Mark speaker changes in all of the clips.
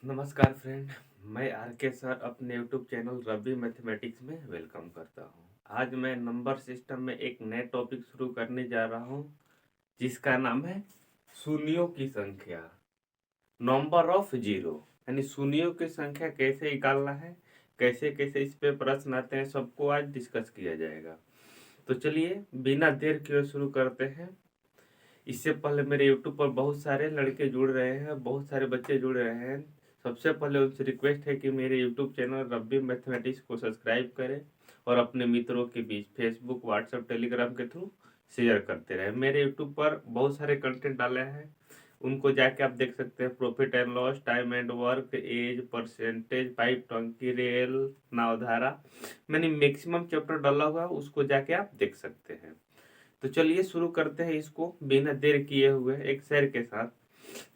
Speaker 1: नमस्कार फ्रेंड। मैं आर के सर अपने यूट्यूब चैनल रवि मैथमेटिक्स में वेलकम करता हूं। आज मैं नंबर सिस्टम में एक नए टॉपिक शुरू करने जा रहा हूं, जिसका नाम है शून्यों की संख्या, नंबर ऑफ जीरो। यानी शून्यों की संख्या कैसे निकालना है, कैसे कैसे इस पे प्रश्न आते हैं, सबको आज डिस्कस किया जाएगा। तो चलिए बिना देर किए शुरू करते हैं। इससे पहले मेरे यूट्यूब पर बहुत सारे लड़के जुड़ रहे हैं, बहुत सारे बच्चे जुड़ रहे हैं। सबसे पहले उनसे रिक्वेस्ट है कि मेरे यूट्यूब चैनल रब्बी मैथमेटिक्स को सब्सक्राइब करें और अपने मित्रों के बीच फेसबुक, व्हाट्सएप, टेलीग्राम के थ्रू शेयर करते रहें। मेरे यूट्यूब पर बहुत सारे कंटेंट डाले हैं, उनको जाके आप देख सकते हैं। Profit and loss, time and work, age, percentage, pipe टंकी, रेल, नावधारा, मैंने मैक्सिमम चैप्टर डाला हुआ, उसको जाके आप देख सकते हैं। तो चलिए शुरू करते हैं इसको बिना देर किए हुए एक शेर के साथ।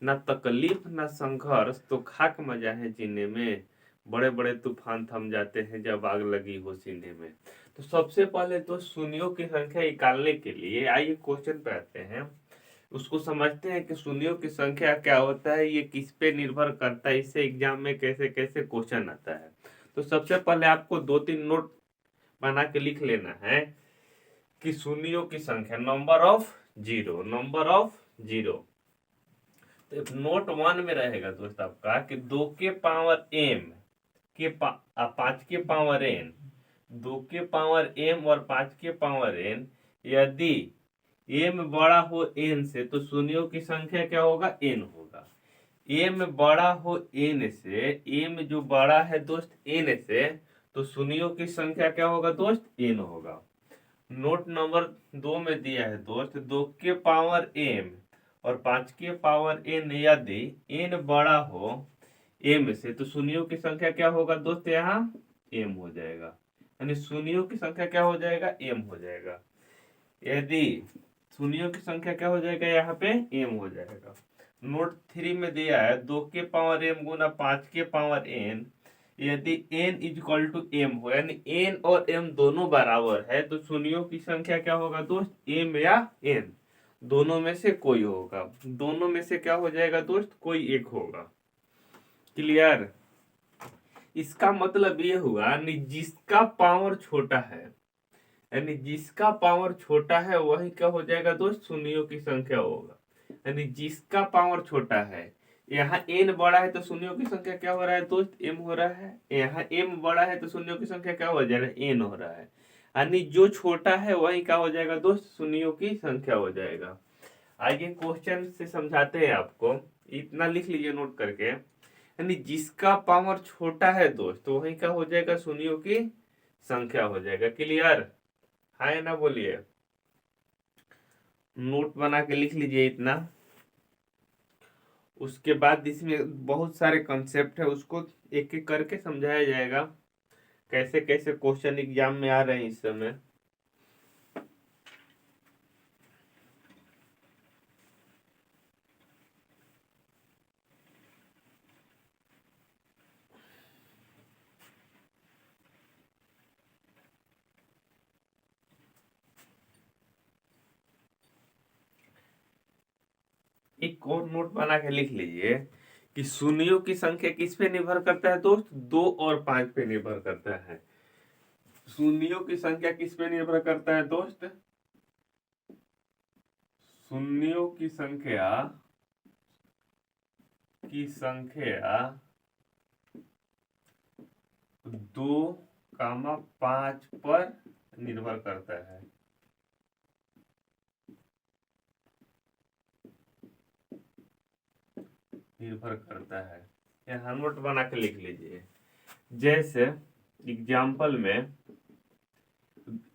Speaker 1: ना तकलीफ ना संघर्ष तो खाक मजा है जीने में, बड़े बड़े तूफान थम जाते हैं जब आग लगी हो सीने में। तो सबसे पहले तो शून्यों की संख्या निकालने के लिए आइए क्वेश्चन पे आते हैं, उसको समझते हैं कि शून्यों की संख्या क्या होता है, ये किस पे निर्भर करता है, इससे एग्जाम में कैसे कैसे क्वेश्चन आता है। तो सबसे पहले आपको 2-3 नोट बना के लिख लेना है कि शून्यों की संख्या, number of zero, number of zero. तो नोट 1 में रहेगा दोस्त आपका कि 2 के पावर m पांच के पावर n, 2 के पावर m और 5 के पावर n, यदि m बड़ा हो n से तो शून्यों की संख्या क्या होगा, n होगा। m बड़ा हो n से, m जो बड़ा है दोस्त n से, तो शून्यों की संख्या क्या होगा दोस्त, n होगा। नोट नंबर 2 में दिया है दोस्त, 2 के पावर m और 5 के पावर n, यदि n बड़ा हो m से तो शून्यों की संख्या क्या होगा दोस्त, यहाँ m हो जाएगा। यानी शून्यों की संख्या क्या हो जाएगा, m हो जाएगा। यदि शून्यों की संख्या क्या हो जाएगा, यहाँ पे m हो जाएगा। नोट 3 में दिया है 2 के पावर m गुना 5 के पावर n, यदि n इक्वल टू m हो, यानी n और m दोनों बराबर है, तो शून्यों की संख्या क्या होगा दोस्त, m या n, दोनों में से कोई होगा। दोनों में से क्या हो जाएगा दोस्त, कोई एक होगा। क्लियर। इसका मतलब ये हुआ, यानी जिसका पावर छोटा है, यानी जिसका पावर छोटा है वही क्या हो जाएगा दोस्त, शून्यों की संख्या होगा। यानी जिसका पावर छोटा है, यहाँ n बड़ा है तो शून्यों की संख्या क्या हो रहा है दोस्त, m हो रहा है। यहाँ m बड़ा है तो शून्यों की संख्या क्या हो जाएगा, n हो रहा है। यानी जो छोटा है वही क्या हो जाएगा दोस्त, शून्यों की संख्या हो जाएगा। आइए क्वेश्चन से समझाते हैं आपको, इतना लिख लीजिए नोट करके। यानी जिसका पावर छोटा है दोस्त तो वही क्या हो जाएगा, शून्यों की संख्या हो जाएगा। क्लियर, हाँ ना बोलिए। नोट बना के लिख लीजिए इतना। उसके बाद इसमें बहुत सारे कंसेप्ट है, उसको एक एक करके समझाया जाएगा, कैसे कैसे क्वेश्चन एग्जाम में आ रहे हैं इस समय। एक और नोट बना के लिख लीजिए कि शून्यों की संख्या किस पे निर्भर करता है दोस्त, 2 और 5 पे निर्भर करता है। शून्यों की संख्या किस पे निर्भर करता है दोस्त, शून्यों की संख्या 2, 5 पर निर्भर करता है। निर्भर करता है, यहाँ नोट बना के लिख लीजिए। जैसे एग्जाम्पल में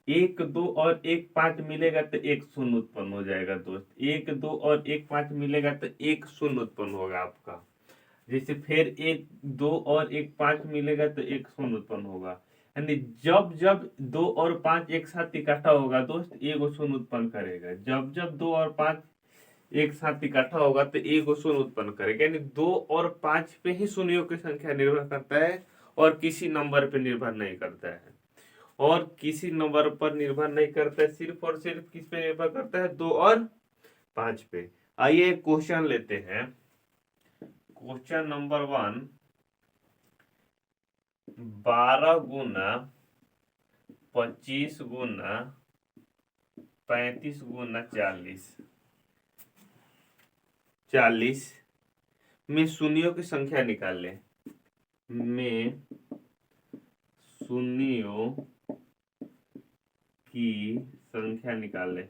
Speaker 1: 1, 2 और 1, 5 मिलेगा तो एक शून्य उत्पन्न हो जाएगा दोस्त। 1, 2 और 1, 5 मिलेगा तो एक शून्य उत्पन्न होगा आपका। जैसे फिर 1, 2 और 1, 5 मिलेगा तो एक शून्य उत्पन्न होगा। यानी जब जब 2 और 5 एक साथ इकट्ठा होगा दोस्त, एक शून्य उत्पन्न करेगा। जब जब 2 और 5 एक साथ इकट्ठा होगा तो एक शून्य उत्पन्न करेगा। यानी 2 और 5 पे ही शून्यों की संख्या निर्भर करता है, और किसी नंबर पे निर्भर नहीं करता है। और किसी नंबर पर निर्भर नहीं करता है, सिर्फ और सिर्फ किस पे निर्भर करता है, 2 और 5 पे। आइए क्वेश्चन लेते हैं। क्वेश्चन नंबर 1, 12 × 25 × 35 × 40 में शून्यों की संख्या निकाल लें। में शून्यों की संख्या निकाले।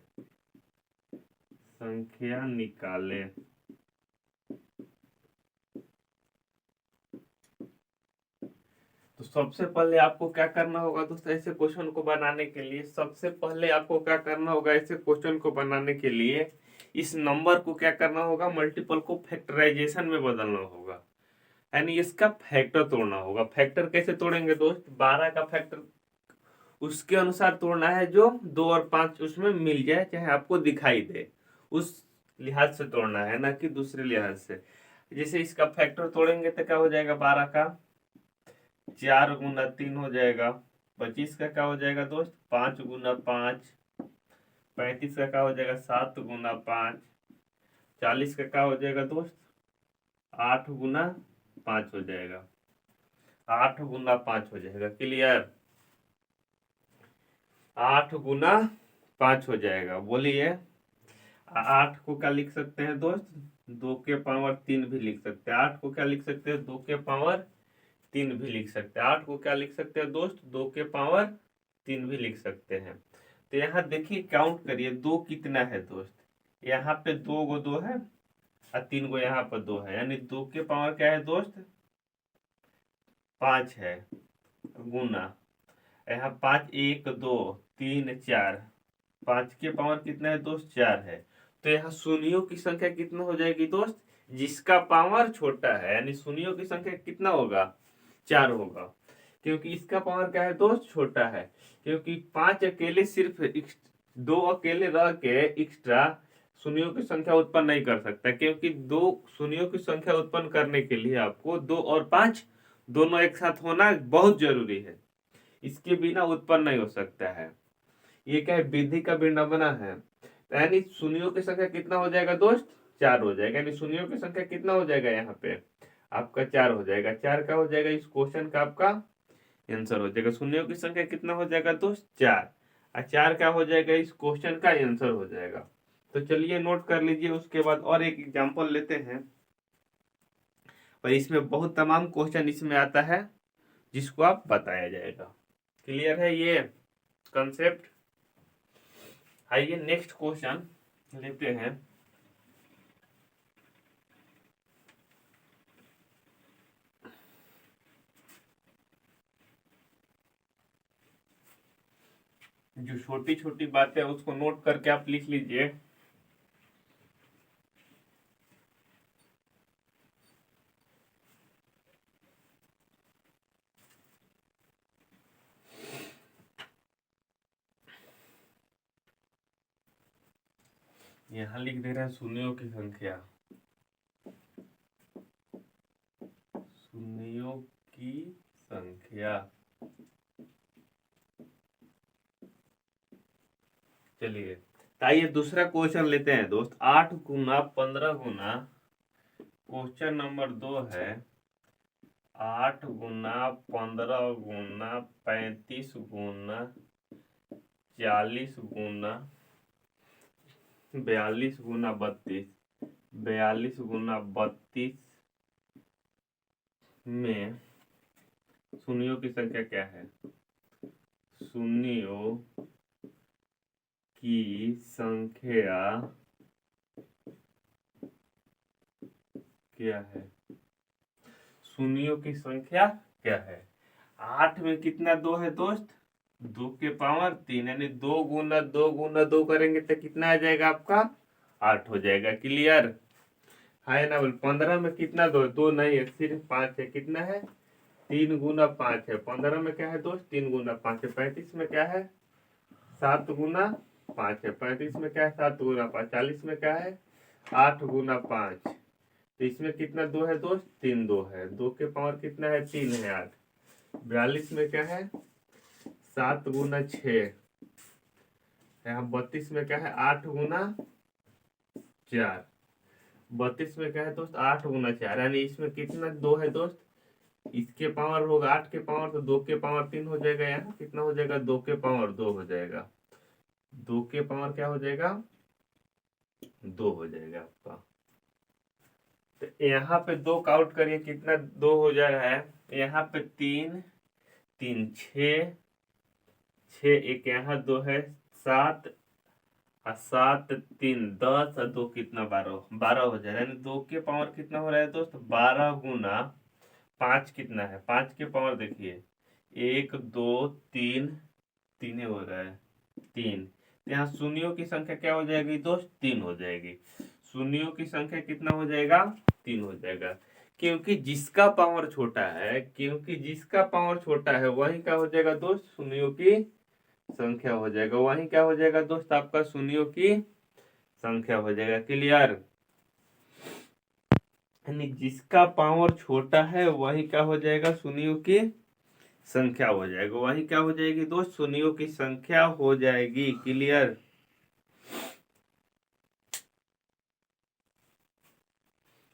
Speaker 1: तो सबसे पहले आपको क्या करना होगा दोस्तों, ऐसे क्वेश्चन को बनाने के लिए सबसे पहले आपको क्या करना होगा, ऐसे क्वेश्चन को बनाने के लिए इस नंबर को क्या करना होगा, मल्टीपल को फैक्टराइजेशन में बदलना होगा, यानी इसका फैक्टर तोड़ना होगा। फैक्टर कैसे तोड़ेंगे दोस्त, 12 का फैक्टर उसके अनुसार तोड़ना है जो 2 और 5 उसमें मिल जाए, चाहे आपको दिखाई दे, उस लिहाज से तोड़ना है, ना कि दूसरे लिहाज से। जैसे इसका फैक्टर तोड़ेंगे तो क्या हो जाएगा, 12 का 4 × 3 हो जाएगा, 25 का क्या हो जाएगा दोस्त, 5 × 5, 35 का क्या हो जाएगा, 7 × 5, 40 का क्या हो जाएगा दोस्त, 8 × 5 हो जाएगा, 8 × 5 हो जाएगा। क्लियर, 8 × 5 हो जाएगा। बोलिए 8 को क्या लिख सकते हैं दोस्त, 2 के पावर 3 भी लिख सकते हैं। 8 को क्या लिख सकते हैं, 2 के पावर 3 भी लिख सकते हैं। 8 को क्या लिख सकते हैं दोस्त, 2 के पावर 3 भी लिख सकते हैं। तो यहाँ देखिए काउंट करिए, 2 कितना है दोस्त, यहाँ पे 2 गो 2 है और 3 गो यहाँ पर 2 है, यानी 2 के पावर क्या है दोस्त, 5 है, गुना यहाँ 5 1 2 3 4, 5 के पावर कितना है दोस्त, 4 है। तो यहाँ शून्यों की संख्या कितना हो जाएगी दोस्त, जिसका पावर छोटा है, यानी शून्यों की संख्या कितना होगा, 4 होगा, क्योंकि इसका पावर क्या है दोस्त, छोटा है। क्योंकि 5 अकेले सिर्फ 2 अकेले रह के एक्स्ट्रा शून्यों की संख्या उत्पन्न नहीं कर सकता, क्योंकि 2 शून्यों की संख्या उत्पन्न करने के लिए आपको 2 और 5 दोनों एक साथ होना बहुत जरूरी है, इसके बिना उत्पन्न नहीं हो सकता है। ये क्या है, विधि का विडंबना है। यानी शून्यों की संख्या कितना हो जाएगा दोस्त, 4 हो जाएगा, यानी शून्यों की संख्या कितना हो जाएगा, यहाँ पे आपका 4 हो जाएगा। 4 का हो जाएगा इस क्वेश्चन का आपका आंसर हो जाएगा। शून्यों की संख्या कितना हो जाएगा दोस्त, 4, और 4 का हो जाएगा इस क्वेश्चन का आंसर हो जाएगा। तो चलिए नोट कर लीजिए। उसके बाद और एक एग्जाम्पल लेते हैं, और इसमें बहुत तमाम क्वेश्चन इसमें आता है जिसको आप बताया जाएगा। क्लियर है ये कंसेप्ट। आइए नेक्स्ट क्वेश्चन लेते हैं। जो छोटी छोटी बातें उसको नोट करके आप लिख लीजिए। यहाँ लिख दे रहे हैं शून्यों की संख्या, शून्यों की संख्या। चलिए आइए दूसरा क्वेश्चन लेते हैं दोस्त। 8 × 15 गुना, क्वेश्चन नंबर 2 है 8 × 15 गुना 35 गुना 40 गुना 42 गुना 32, 42 गुना 32 में शून्यों की संख्या क्या है, शून्यों की संख्या क्या है, शून्यों की संख्या क्या है। 8 में कितना 2 है दोस्त, 2 के पावर 3, यानी 2 गुना 2 गुना 2 करेंगे तो कितना आ जाएगा आपका, 8 हो जाएगा। क्लियर है ना। बोल 15 में कितना 2, 2 नहीं है, सिर्फ 5 है, कितना है 3 गुना 5 है। 15 में क्या है दोस्त, 3 गुना 5 है। 35 में क्या है 7 गुना 5 है। 35 में क्या है 7 गुना 5। 40 में क्या है 8 गुना 5। तो इसमें कितना 2 है दोस्त, 3 2 है। 2 के पावर कितना है 3 है 8। 42 में क्या है 7 गुना 6। यहाँ 32 में क्या है 8 गुना 4। 32 में क्या है दोस्त 8 गुना 4, यानी इसमें कितना 2 है दोस्त, इसके पावर होगा 8 के पावर, तो 2 के पावर 3 हो जाएगा। यहाँ कितना हो जाएगा, 2 के पावर 2 हो जाएगा। 2 के पावर क्या हो जाएगा, 2 हो जाएगा आपका। तो यहाँ पे 2 काउंट करिए, कितना 2 हो जा रहा है। यहाँ पे 3 3 6 6, एक यहाँ 2 है, 7 और 7 3 10 और 2 कितना 12 12 हो जा रहा है। यानी 2 के पावर कितना हो रहा है दोस्त, 12 गुना 5 कितना है, 5 के पावर देखिए 1 2 3 3 हो रहा है 3। यहाँ शून्यों की संख्या क्या हो जाएगी दोस्त, 3 हो जाएगी। शून्यों की संख्या कितना हो जाएगा, 3 हो जाएगा। क्योंकि जिसका पावर छोटा है, क्योंकि जिसका पावर छोटा है वही क्या हो जाएगा दोस्त, शून्यों की संख्या हो जाएगा। वही क्या हो जाएगा दोस्त, आपका शून्यों की संख्या हो जाएगा। क्लियर। यानी जिसका पावर छोटा है वही क्या हो जाएगा, शून्यों की संख्या हो जाएगा। वही क्या हो जाएगी दोस्त, शून्यों की संख्या हो जाएगी। क्लियर।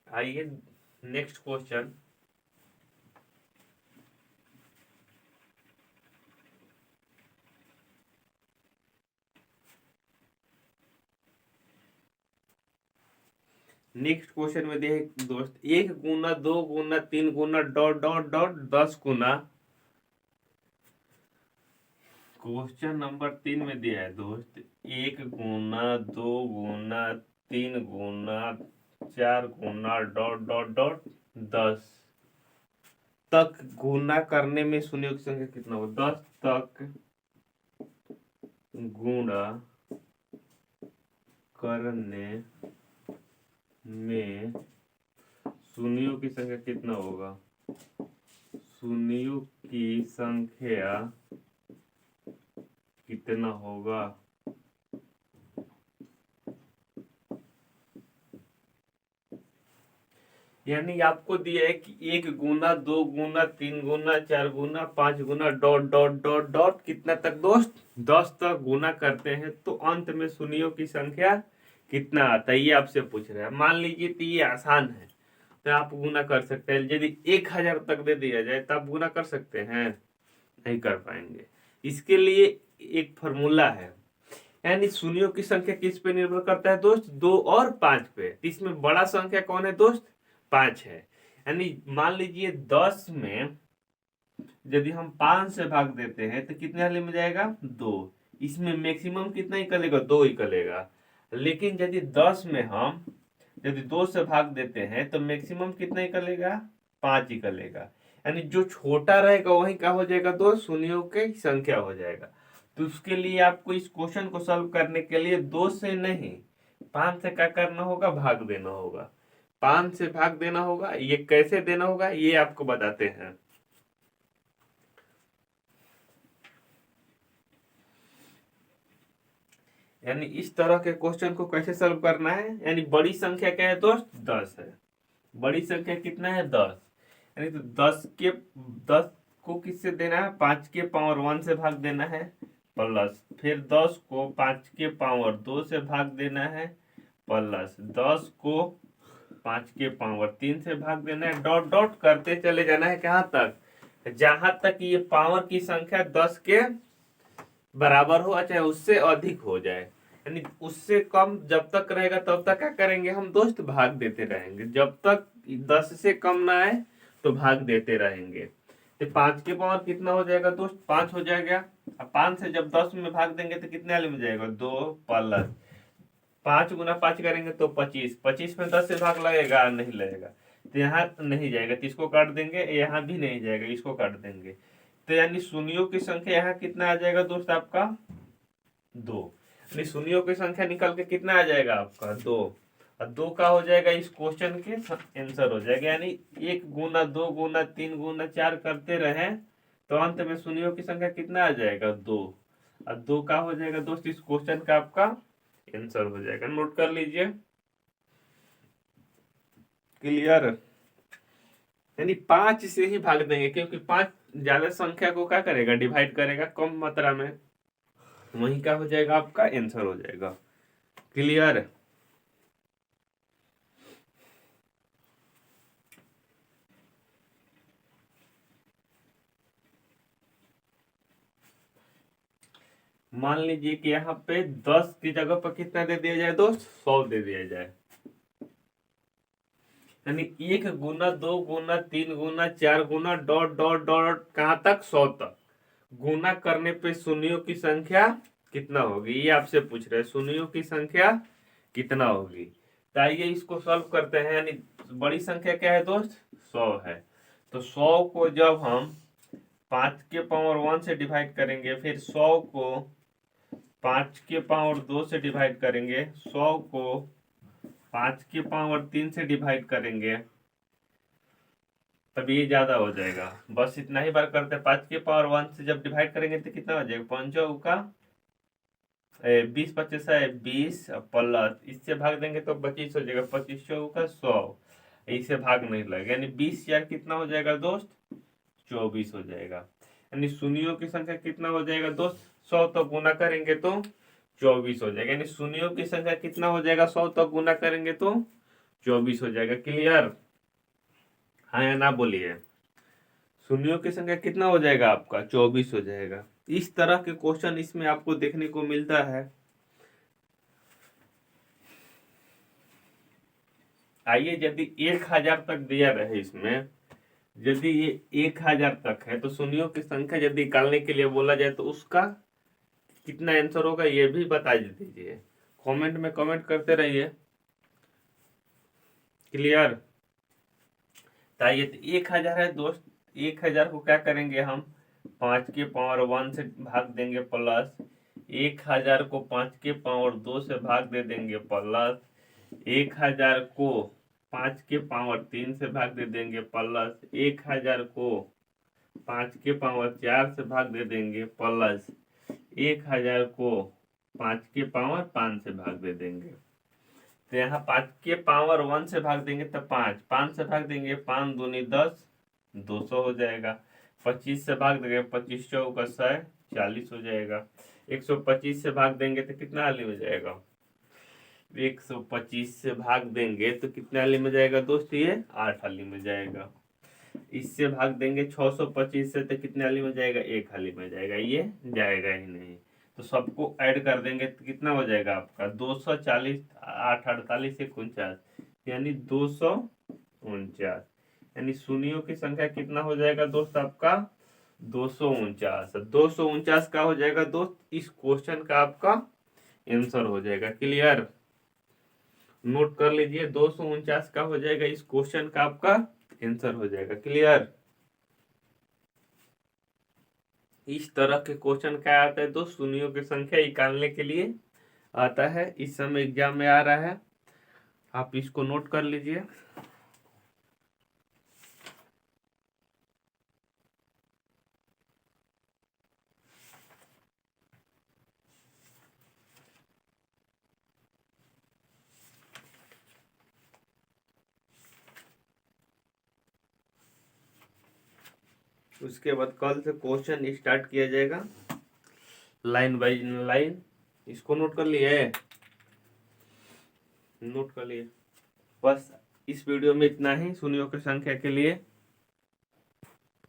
Speaker 1: आइए नेक्स्ट क्वेश्चन। नेक्स्ट क्वेश्चन में देख दोस्त, 1 गुना 2 गुना 3 गुना डॉट डॉट डॉट 10 गुना। क्वेश्चन नंबर 3 में दिया है दोस्त, 1 गुना 2 गुना 3 गुना 4 गुना डॉट डॉट डॉट 10 तक गुना करने में शून्यों की संख्या कितना हो। 10 तक गुणा करने में शून्यों की संख्या कितना होगा। शून्यों की संख्या कितना होगा। यानी आपको दिया है कि 1 गुना 2 गुना 3 गुना 4 गुना 5 गुना डॉट डॉट डॉट डॉट कितना तक दोस्त, 10 तक गुना करते हैं तो अंत में शून्यों की संख्या कितना आता है, ये आपसे पूछ रहा है। मान लीजिए तो ये आसान है, तो आप गुना कर सकते हैं। यदि 1000 तक दे दिया जाए तो आप गुना कर सकते हैं, नहीं कर पाएंगे। इसके लिए एक फॉर्मूला है। यानी शून्यों की संख्या किस पे निर्भर करता है दोस्त, 2 और 5 पे। इसमें बड़ा संख्या कौन है दोस्त, 5 है। यानी मान लीजिए 10 में यदि हम 5 से भाग देते हैं तो कितने वाले में जाएगा, 2। इसमें मैक्सिमम कितना निकलेगा, 2 निकलेगा। लेकिन यदि 10 में हम यदि 2 से भाग देते हैं तो मैक्सिमम कितना निकलेगा, 5 निकलेगा। यानी जो छोटा रहेगा वही क्या हो जाएगा दोस्त, शून्यों की संख्या हो जाएगा। तो उसके लिए आपको इस क्वेश्चन को सॉल्व करने के लिए 2 से नहीं 5 से क्या करना होगा, भाग देना होगा। 5 से भाग देना होगा। ये कैसे देना होगा ये आपको बताते हैं। यानी इस तरह के क्वेश्चन को कैसे सॉल्व करना है। यानी बड़ी संख्या क्या है दोस्त, 10 है। बड़ी संख्या कितना है, 10। यानी तो 10 को किससे देना है, 5 के पावर 1 से भाग देना है, प्लस फिर 10 को 5 के पावर 2 से भाग देना है, प्लस 10 को 5 के पावर 3 से भाग देना है। डॉट डॉट करते चले जाना है कहाँ तक, जहां तक ये पावर की संख्या 10 के बराबर हो, चाहे उससे अधिक हो जाए। यानी उससे कम जब तक रहेगा तब तक क्या करेंगे हम दोस्त, भाग देते रहेंगे। जब तक 10 से कम ना आए तो भाग देते रहेंगे। तो 5 के पावर कितना हो जाएगा दोस्त, 5 हो जाएगा। अब 5 से जब 10 में भाग देंगे तो कितने वाले में जाएगा, 2 प्लस 5 गुना 5 करेंगे तो 25। 25 में 10 से भाग लगेगा, नहीं लगेगा, तो यहाँ नहीं जाएगा, तो इसको काट देंगे। यहाँ भी नहीं जाएगा, इसको काट देंगे। तो यानी शून्यों की संख्या यहाँ कितना आ जाएगा दोस्त आपका, 2। यानी शून्यों की संख्या निकल के कितना आ जाएगा आपका, 2। और 2 का हो जाएगा इस क्वेश्चन के आंसर हो जाएगा। यानी 1 गुना 2 गुना 3 गुना 4 करते रहे तो अंत में शून्यों की संख्या कितना आ जाएगा, 2। और 2 का हो जाएगा दोस्त इस क्वेश्चन का आपका आंसर हो जाएगा। नोट कर लीजिए। क्लियर। यानी 5 से ही भाग देंगे, क्योंकि 5 ज्यादा संख्या को क्या करेगा, डिवाइड करेगा कम मात्रा में, वही क्या हो जाएगा, आपका आंसर हो जाएगा। क्लियर। मान लीजिए कि यहाँ पे 10 की जगह पर कितना दे दिया जाए दोस्त, 100 दे दिया जाए। यानी 1 गुना 2 गुना 3 गुना 4 गुना डॉट डॉट डॉट कहाँ तक, 100 तक। गुना करने पे शून्यों की संख्या कितना होगी, ये आपसे पूछ रहे हैं, शून्यों की संख्या कितना होगी। तो आइए इसको सॉल्व करते हैं। यानी बड़ी संख्या क्या है दोस्त, 100 है। तो 100 को जब हम 5 के पावर 1 से डिवाइड करेंगे, फिर 100 को 5 के पावर 2 से डिवाइड करेंगे, 100 को 5 के पावर 3 से डिवाइड करेंगे, तब ये ज्यादा हो जाएगा। बस इतना ही बार करते हैं। 5 के पावर 1 से जब डिवाइड करेंगे तो कितना हो जाएगा, 5 का 20 25 है 20 प्लस इससे भाग देंगे तो 25 हो जाएगा, 25 का 100, इससे भाग नहीं लगेगा। यानी 20 यार कितना हो जाएगा दोस्त, 24 हो जाएगा। यानी शून्यों की संख्या कितना हो जाएगा दोस्त, 100 तो गुना करेंगे तो 24 हो जाएगा। यानी शून्यों की संख्या कितना हो जाएगा, 100 तो गुना करेंगे तो 24 हो जाएगा। क्लियर, हाँ या ना बोलिए। शून्यों की संख्या कितना हो जाएगा आपका, 24 हो जाएगा। इस तरह के क्वेश्चन इसमें आपको देखने को मिलता है। आइए, यदि 1000 तक दिया रहे इसमें, यदि ये 1000 तक है तो शून्यों की संख्या यदि निकालने के लिए बोला जाए तो उसका कितना आंसर होगा ये भी बता दीजिए, कमेंट में कमेंट करते रहिए। क्लियर, तो आइए, 1000 है दोस्त, 1000 को क्या करेंगे हम, 5 के पावर 1 से भाग देंगे प्लस 1000 को 5 के पावर 2 से भाग दे देंगे प्लस 1000 को 5 के पावर 3 से भाग दे देंगे प्लस 1000 को 5 के पावर 4 से भाग दे देंगे प्लस 1000 को 5 के पावर 5 से भाग दे देंगे। तो यहाँ 5 के पावर 1 से भाग देंगे तो 5 से भाग देंगे, 5 दूनी 10, 200 हो जाएगा। 25 से भाग देंगे, 25 चौका 100, 40 हो जाएगा। 125 से भाग देंगे तो कितना हाली हो जाएगा, 125 से भाग देंगे तो कितना हाली में जाएगा दोस्त, ये 8 हाली में जाएगा। इससे भाग देंगे 625 से तो कितने हाली में जाएगा, 1 हाली में जाएगा, ये जाएगा ही नहीं। तो सबको ऐड कर देंगे तो कितना हो जाएगा आपका, 240, 8 48 49, यानी 249। यानी शून्यों की संख्या कितना हो जाएगा दोस्त आपका, 249। 249 का हो जाएगा दोस्त इस क्वेश्चन का आपका आंसर हो जाएगा। क्लियर, नोट कर लीजिए, 249 का हो जाएगा इस क्वेश्चन का आपका आंसर हो जाएगा। क्लियर, इस तरह के क्वेश्चन क्या आता है दोस्त, शून्यों की संख्या निकालने के लिए आता है, इस समय एग्जाम में आ रहा है, आप इसको नोट कर लीजिए। उसके बाद कल से क्वेश्चन स्टार्ट किया जाएगा लाइन बाय लाइन। इसको नोट कर लिए, नोट कर लिए। बस इस वीडियो में इतना ही शून्यों की संख्या के लिए।